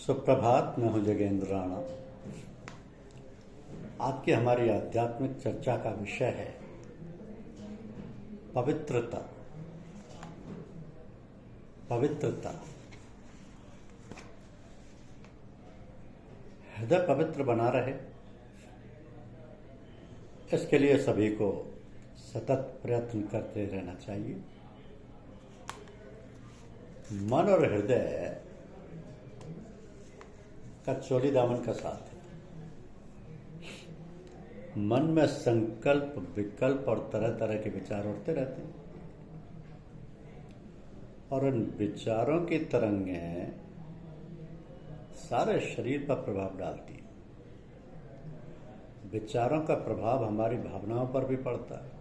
सुप्रभात। मैं हूं जगेंद्र राणा। आज की हमारी आध्यात्मिक चर्चा का विषय है पवित्रता। पवित्रता, हृदय पवित्र बना रहे, इसके लिए सभी को सतत प्रयत्न करते रहना चाहिए। मन और हृदय का चोली दामन का साथ है। मन में संकल्प, विकल्प और तरह तरह के विचार उठते रहते हैं और उन विचारों की तरंगें सारे शरीर पर प्रभाव डालती है। विचारों का प्रभाव हमारी भावनाओं पर भी पड़ता है।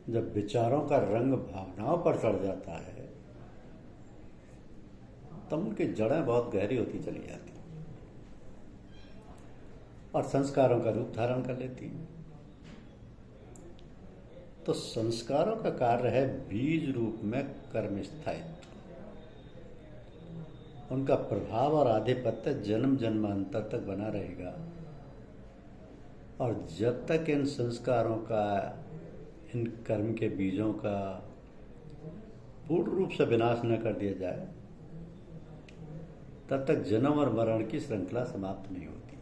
जब विचारों का रंग भावनाओं पर चढ़ जाता है तब उनकी जड़ें बहुत गहरी होती चली जाती और संस्कारों का रूप धारण कर लेती हैं। तो संस्कारों का कार्य है बीज रूप में कर्म स्थायित्व। उनका प्रभाव और आधिपत्य जन्म जन्मांतर तक बना रहेगा और जब तक इन संस्कारों का, इन कर्म के बीजों का पूर्ण रूप से विनाश न कर दिया जाए तब तक जन्म और मरण की श्रृंखला समाप्त नहीं होती।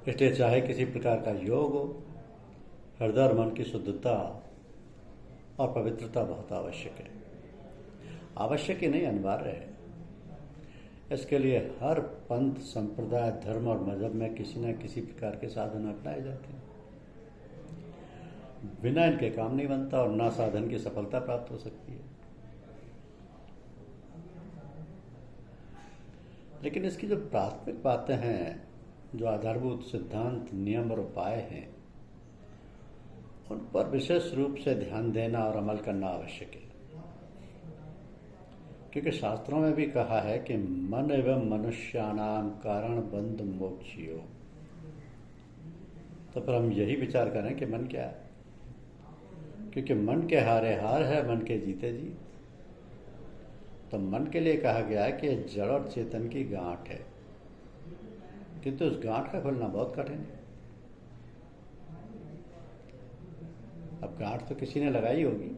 इसलिए चाहे किसी प्रकार का योग हो, हृदय और मन की शुद्धता और पवित्रता बहुत आवश्यक है। आवश्यक ही नहीं, अनिवार्य है। इसके लिए हर पंथ, संप्रदाय, धर्म और मजहब में किसी न किसी प्रकार के साधन अपनाए जाते हैं। बिना इनके काम नहीं बनता और ना साधन की सफलता प्राप्त हो सकती है। लेकिन इसकी जो प्राथमिक बातें हैं, जो आधारभूत सिद्धांत, नियम और उपाय हैं, उन पर विशेष रूप से ध्यान देना और अमल करना आवश्यक है। क्योंकि शास्त्रों में भी कहा है कि मन एवं मनुष्याणाम कारण बंध मोक्षियो। तो फिर हम यही विचार करें कि मन क्या है, क्योंकि मन के हारे हार है, मन के जीते जीत। तो मन के लिए कहा गया है कि जड़ और चेतन की गांठ है, किंतु उस गांठ का खुलना बहुत कठिन है। अब गांठ तो किसी ने लगाई होगी,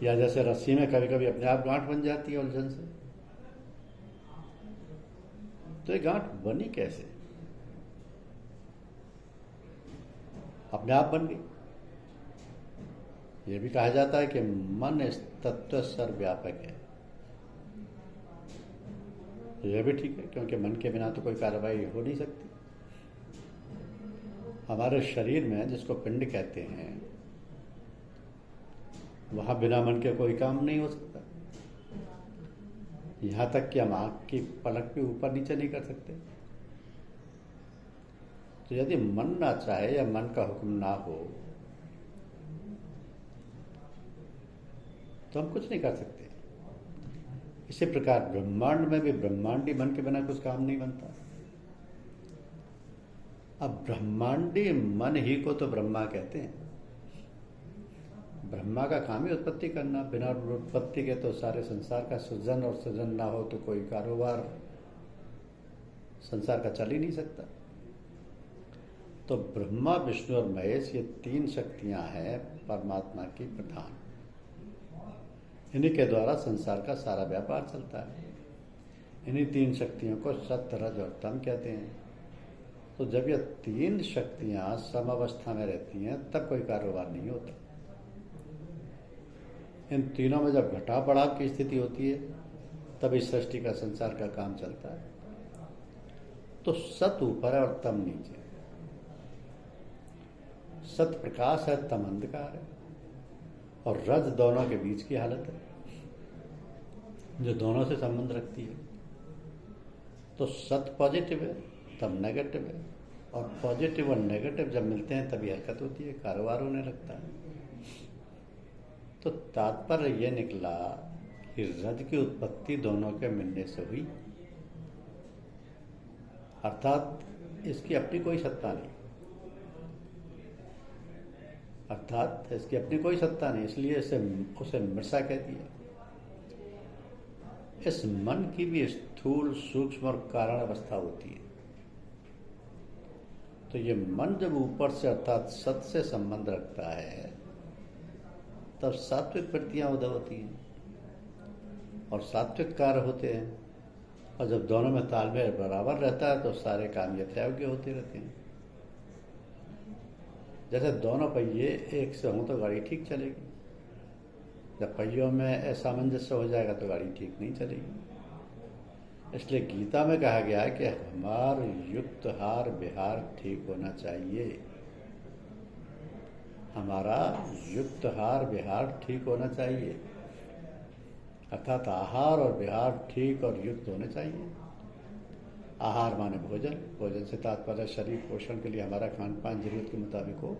या जैसे रस्सी में कभी कभी अपने आप गांठ बन जाती है उलझन से। तो ये गांठ बनी कैसे? अपने आप बन गई। यह भी कहा जाता है कि मन इस तत्व सर्वव्यापक है। तो यह भी ठीक है, क्योंकि मन के बिना तो कोई कार्रवाई हो नहीं सकती। हमारे शरीर में, जिसको पिंड कहते हैं, वहां बिना मन के कोई काम नहीं हो सकता। यहां तक कि हम आंख की पलक भी ऊपर नीचे नहीं कर सकते। तो यदि मन ना चाहे या मन का हुक्म ना हो तो हम कुछ नहीं कर सकते। इसी प्रकार ब्रह्मांड में भी ब्रह्मांडी मन के बिना कुछ काम नहीं बनता। अब ब्रह्मांडी मन ही को तो ब्रह्मा कहते हैं। ब्रह्मा का काम ही उत्पत्ति करना। बिना उत्पत्ति के तो सारे संसार का सृजन, और सृजन ना हो तो कोई कारोबार संसार का चल ही नहीं सकता। तो ब्रह्मा, विष्णु और महेश, ये तीन शक्तियां हैं परमात्मा की प्रधान। इन्हीं के द्वारा संसार का सारा व्यापार चलता है। इन्हीं तीन शक्तियों को सत्य, रज और तम कहते हैं। तो जब ये तीन शक्तियां समावस्था में रहती हैं तब कोई कारोबार नहीं होता। इन तीनों में जब घटा बढ़ाव की स्थिति होती है तब इस सृष्टि का, संसार का काम चलता है। तो सत ऊपर है और तम नीचे। सत प्रकाश है, तम अंधकार है, और रज दोनों के बीच की हालत है जो दोनों से संबंध रखती है। तो सत पॉजिटिव है, तम नेगेटिव है, और पॉजिटिव और नेगेटिव जब मिलते हैं तभी हरकत होती है, कारोबार होने लगता है। तो तात्पर्य यह निकला कि रज की उत्पत्ति दोनों के मिलने से हुई, अर्थात इसकी अपनी कोई सत्ता नहीं। अर्थात इसकी अपनी कोई सत्ता नहीं, इसलिए उसे मृषा कह दिया। इस मन की भी स्थूल, सूक्ष्म और कारण अवस्था होती है। तो ये मन जब ऊपर से अर्थात सत से संबंध रखता है तब सात्विक वृत्तियां उदय होती हैं और सात्विक कार्य होते हैं, और जब दोनों में तालमेल बराबर रहता है तो सारे काम यथायोग्य होते रहते हैं। जैसे दोनों पहिए एक से हों तो गाड़ी ठीक चलेगी, जब पहियों में असामंजस्य हो जाएगा तो गाड़ी ठीक नहीं चलेगी। इसलिए गीता में कहा गया है कि हमार युक्त हार विहार ठीक होना चाहिए, हमारा युक्त हार विहार ठीक होना चाहिए, अर्थात आहार और विहार ठीक और युक्त होने चाहिए। आहार माने भोजन, भोजन से तात्पर्य शरीर पोषण के लिए हमारा खान पान जरूरत के मुताबिक हो,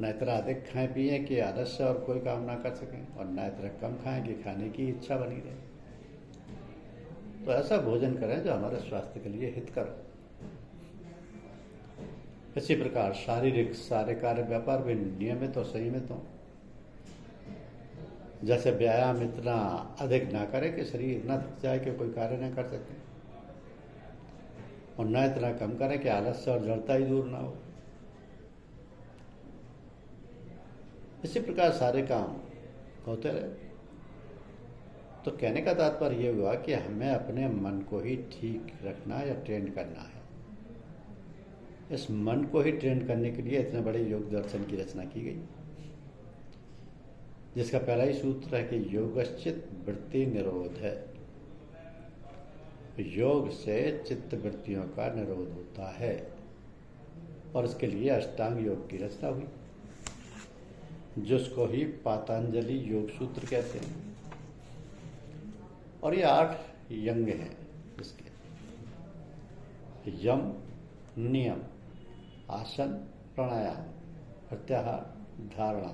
न इतना अधिक खाएं पिए कि आलस्य और कोई काम ना कर सकें, और न इतना कम खाएं कि खाने की इच्छा बनी रहे। तो ऐसा भोजन करें जो हमारे स्वास्थ्य के लिए हितकर। इसी प्रकार शारीरिक सारे कार्य व्यापार भी नियमित और संयमित हों। जैसे व्यायाम इतना अधिक ना करे कि शरीर इतना थक जाए कि कोई कार्य ना कर सके, और न इतना कम करें कि आलस्य और जड़ता ही दूर ना हो। इसी प्रकार सारे काम होते रहे। तो कहने का तात्पर्य यह हुआ कि हमें अपने मन को ही ठीक रखना या ट्रेन करना है। इस मन को ही ट्रेन करने के लिए इतने बड़े योग दर्शन की रचना की गई, जिसका पहला ही सूत्र है कि योगश्चित वृत्ति निरोध है। योग से चित्त वृत्तियों का निरोध होता है, और इसके लिए अष्टांग योग की रचना हुई, जिसको ही पातंजलि योग सूत्र कहते हैं। और ये 8 यंग हैं इसके: यम, नियम, आसन, प्राणायाम, प्रत्याहार, धारणा,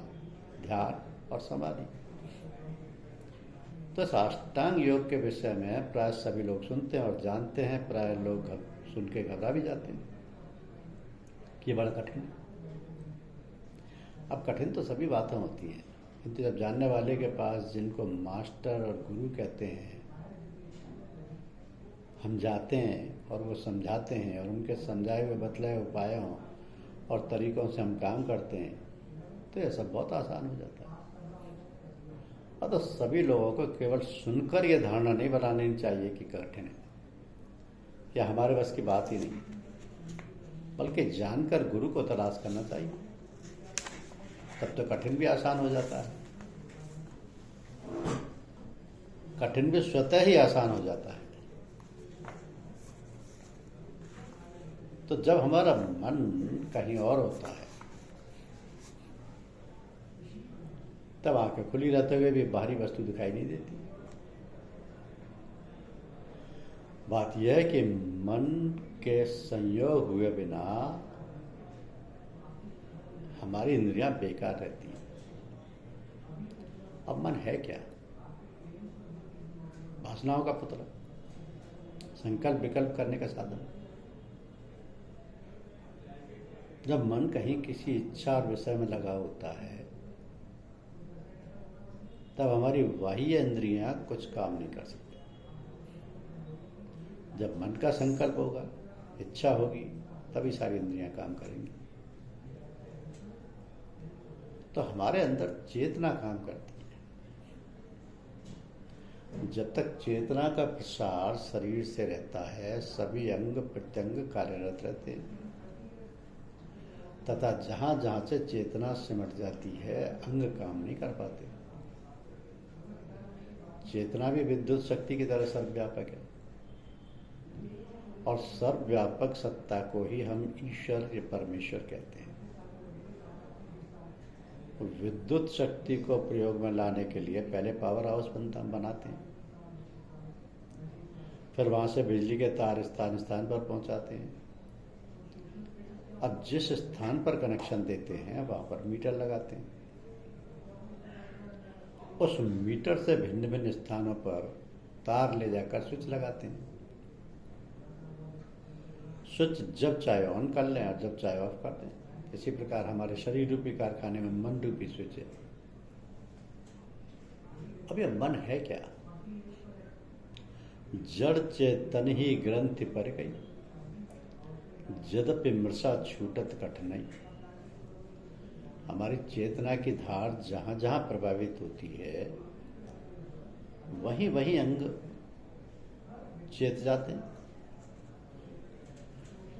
ध्यान और समाधि। तो अष्टांग योग के विषय में प्राय सभी लोग सुनते हैं और जानते हैं, प्राय लोग सुन के घबरा भी जाते हैं कि ये बड़ा कठिन है। अब कठिन तो सभी बातें होती हैं, किंतु जब जानने वाले के पास, जिनको मास्टर और गुरु कहते हैं, हम जाते हैं और वो समझाते हैं और उनके समझाए हुए बतलाए उपायों और तरीकों से हम काम करते हैं, तो यह सब बहुत आसान हो जाता है। और तो सभी लोगों को केवल सुनकर यह धारणा नहीं बनानी चाहिए कि कठिन है या हमारे बस की बात ही नहीं, बल्कि जानकर गुरु को तलाश करना चाहिए, तब तो कठिन भी आसान हो जाता है। कठिन भी स्वतः ही आसान हो जाता है। तो जब हमारा मन कहीं और होता है, तब आंखें खुली रहते हुए भी बाहरी वस्तु दिखाई नहीं देती। बात यह है कि मन के संयोग हुए बिना हमारी इंद्रियां बेकार रहती हैं। अब मन है क्या? वासनाओं का पुतला, संकल्प विकल्प करने का साधन। जब मन कहीं किसी इच्छा और विषय में लगा होता है, तब हमारी बाह्य इंद्रियां कुछ काम नहीं कर सकती। जब मन का संकल्प होगा, इच्छा होगी, तभी सारी इंद्रियां काम करेंगी। तो हमारे अंदर चेतना काम करती है। जब तक चेतना का प्रसार शरीर से रहता है, सभी अंग प्रत्यंग कार्यरत रहते हैं, तथा जहां जहां से चेतना सिमट जाती है, अंग काम नहीं कर पाते। चेतना भी विद्युत शक्ति की तरह सर्वव्यापक है, और सर्वव्यापक सत्ता को ही हम ईश्वर या परमेश्वर कहते हैं। विद्युत शक्ति को प्रयोग में लाने के लिए पहले पावर हाउस बनाते हैं, फिर वहां से बिजली के तार स्थान स्थान पर पहुंचाते हैं। अब जिस स्थान पर कनेक्शन देते हैं वहां पर मीटर लगाते हैं। उस मीटर से भिन्न भिन्न स्थानों पर तार ले जाकर स्विच लगाते हैं। स्विच जब चाहे ऑन कर लें और जब चाहे ऑफ कर दें। इसी प्रकार हमारे शरीर रूपी कारखाने में मन रूपी स्विच है। अब यह मन है क्या? जड़ चेतन ही ग्रंथि पर गई, यद्यपि मृषा छूटत कठिनाई। हमारी चेतना की धार जहां जहां प्रभावित होती है वहीं वहीं अंग चेत जाते हैं।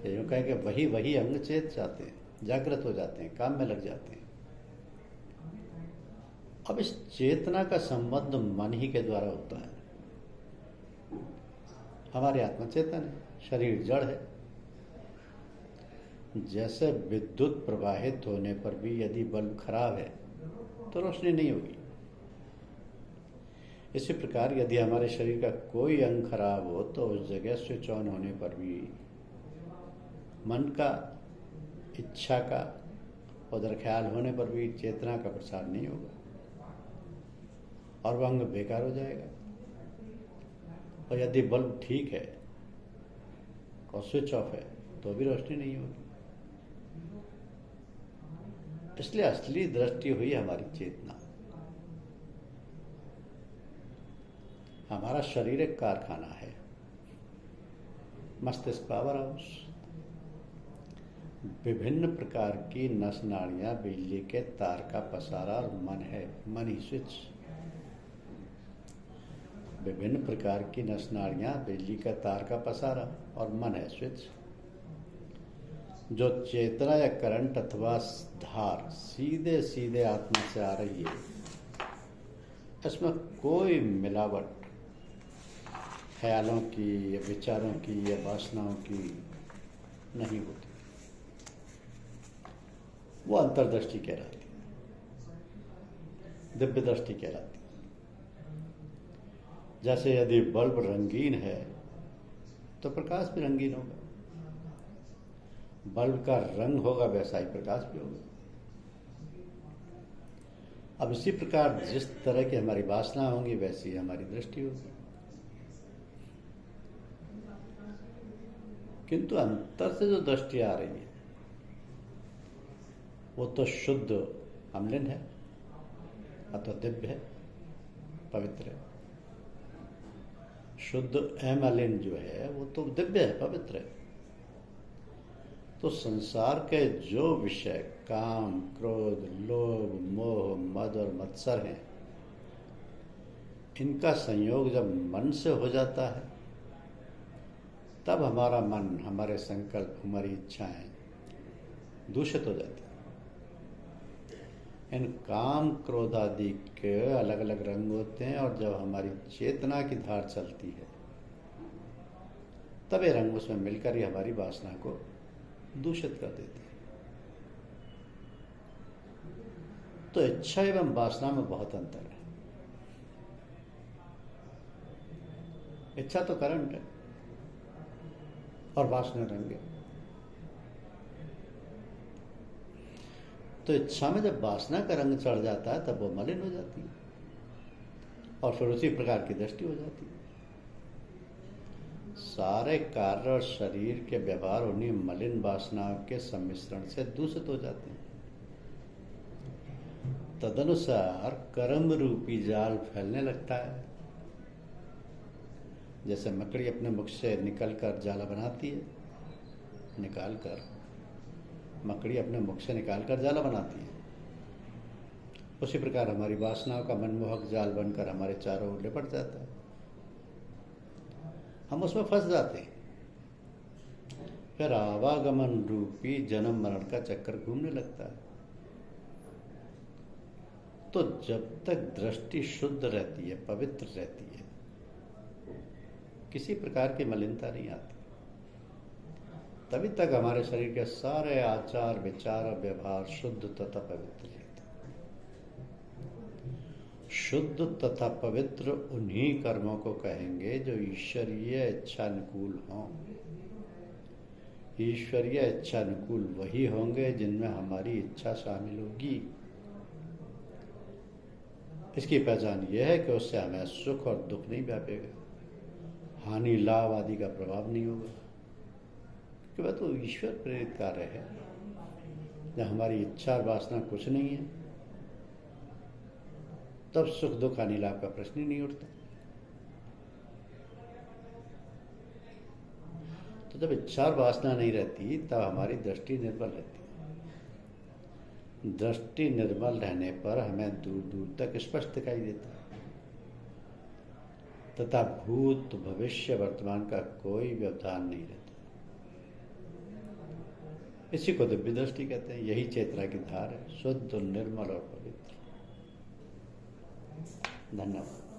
यूं कहें कि वही वही अंग चेत जाते हैं, जागृत हो जाते हैं, काम में लग जाते हैं। अब इस चेतना का संबंध मन ही के द्वारा होता है। हमारी आत्मा चेतन है, शरीर जड़ है। जैसे विद्युत प्रवाहित होने पर भी यदि बल्ब खराब है तो रोशनी नहीं होगी, इसी प्रकार यदि हमारे शरीर का कोई अंग खराब हो तो उस जगह स्विच ऑन होने पर भी मन का, इच्छा का, उधर ख्याल होने पर भी चेतना का प्रसार नहीं होगा और वह अंग बेकार हो जाएगा। और यदि बल्ब ठीक है और स्विच ऑफ है तो भी रोशनी नहीं होगी। इसलिए असली दृष्टि हुई हमारी चेतना। हमारा शरीर एक कारखाना है, मस्तिष्क पावर हाउस। विभिन्न प्रकार की नस नाड़ियां, बिजली के तार का पसारा और मन है, मन ही स्विच। विभिन्न प्रकार की नस नाड़ियां, बिजली का तार का पसारा और मन है स्विच। जो चेतना या करंट अथवा धार सीधे सीधे आत्मा से आ रही है, इसमें कोई मिलावट ख्यालों की या विचारों की या वासनाओं की नहीं होती। वो अंतर्दृष्टि कहलाती है, दिव्य दृष्टि कहलाती है। जैसे यदि बल्ब रंगीन है तो प्रकाश भी रंगीन होगा, बल्ब का रंग होगा वैसा ही प्रकाश भी होगा। अब इसी प्रकार जिस तरह की हमारी वासना होंगी वैसी ही हमारी दृष्टि होगी। किंतु अंतर से जो दृष्टि आ रही है वो तो शुद्ध अमलिन है अथवा दिव्य है, पवित्र है। शुद्ध अमलिन जो है वो तो दिव्य है, पवित्र है। तो संसार के जो विषय काम, क्रोध, लोभ, मोह, मद और मत्सर हैं, इनका संयोग जब मन से हो जाता है तब हमारा मन, हमारे संकल्प, हमारी इच्छाएं दूषित हो जाती हैं। इन काम, क्रोध आदि के अलग अलग रंग होते हैं और जब हमारी चेतना की धार चलती है तब ये रंग उसमें मिलकर ही हमारी वासना को दूषित कर देते हैं। तो इच्छा एवं वासना में बहुत अंतर है। इच्छा तो करंट है और वासना रंग है। तो इच्छा में जब वासना का रंग चढ़ जाता है तब वो मलिन हो जाती है और फिर उसी प्रकार की दृष्टि हो जाती है। सारे कार्य और शरीर के व्यवहार उन्हीं मलिन वासनाओं के सम्मिश्रण से दूषित हो जाते हैं। तदनुसार कर्म रूपी जाल फैलने लगता है। जैसे मकड़ी अपने मुख से निकलकर जाला बनाती है, मकड़ी अपने मुख से निकालकर जाला बनाती है, उसी प्रकार हमारी वासनाओं का मनमोहक जाल बनकर हमारे चारों ओर लिपट जाता है। हम उसमें फंस जाते हैं, फिर आवागमन रूपी जन्म मरण का चक्कर घूमने लगता है। तो जब तक दृष्टि शुद्ध रहती है, पवित्र रहती है, किसी प्रकार की मलिनता नहीं आती, तभी तक हमारे शरीर के सारे आचार, विचार और व्यवहार शुद्ध तथा पवित्र रहते हैं। शुद्ध तथा पवित्र उन्हीं कर्मों को कहेंगे जो ईश्वरीय इच्छानुकूल हों। ईश्वरीय इच्छानुकूल वही होंगे जिनमें हमारी इच्छा शामिल होगी। इसकी पहचान यह है कि उससे हमें सुख और दुख नहीं व्यापेगा, हानि लाभ आदि का प्रभाव नहीं होगा, कि वह तो ईश्वर प्रेरित कार्य है। जब हमारी इच्छा और वासना कुछ नहीं है, तब सुख दुख हानि लाभ का प्रश्न ही नहीं उठता। तो जब इच्छा और वासना नहीं रहती तब हमारी दृष्टि निर्मल रहती है। दृष्टि निर्मल रहने पर हमें दूर दूर तक स्पष्ट दिखाई देता है तथा भूत भविष्य वर्तमान का कोई व्यवधान नहीं रहता। इसी को दिव्य दृष्टि कहते हैं। यही चेतना की धार है, शुद्ध निर्मल और पवित्र। धन्यवाद।